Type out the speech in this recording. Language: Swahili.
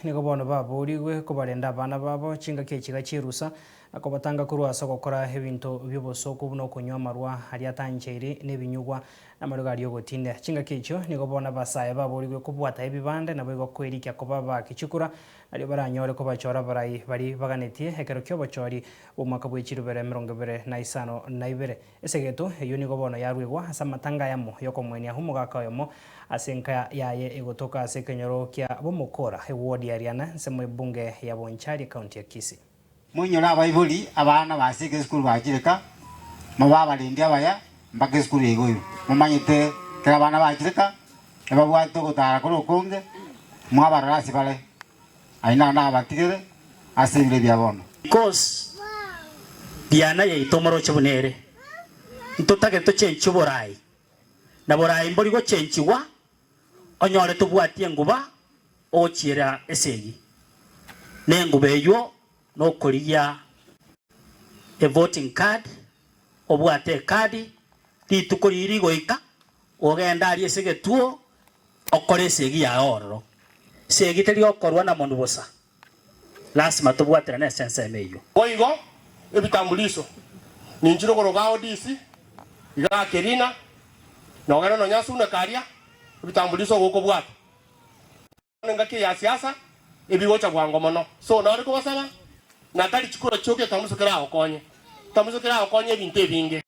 nigo bono baborigwe kobarenda abana babo chingaki echiga chirusa akobatanga kurwasa gokora ebinto by'obosoko buno kunywa amarwa ari atancheire n'ebinyugwa n'amaruga ari ogotinda chingaki echo nigo bona basaye baborigwe kubwata ebibande nabo igokwerikia koba bakichukura ari baranyore ko bachora barai bari baganetie ekero kyo bachori omwaka bw'echirubere 2022 esegeto eyo nigo bono yarwigwa asa matanga yamo yokomwenia humugaka yomo asenka yaye egotoka asekenyoro kya bomokora ewodi ariana nsemo bunge ya Bonchari county ya Kisii munyora abaibuli abana basike school bakireka mababa lindia baya mbake school egoyo mumanyite kera abana bakireka ebabwato gutara kuri ukunge mwabarasi bale aina na batigere asengire byabono because diana ye itomoro chobunere ntotake to chenchi borai na borai mbori go chenchiwa onyore tubwatie nguba ochira esegi nengube yo no koriya a voting card obwate card litukoriri goika ogenda ari esegetuo okore esegi ya ororo segi teri okorwa na mundu bosa lazima tubwatira na essence emeyo oigo ebitambulisho ninjiro gorogao DC iga kerina nogero no nyasu na karia ebitambulisho goko bwata ngaki ya siasa ebigocha bwango mono so nari ko basaba natali chikoro choke tamusokera okonye ebintu ebinge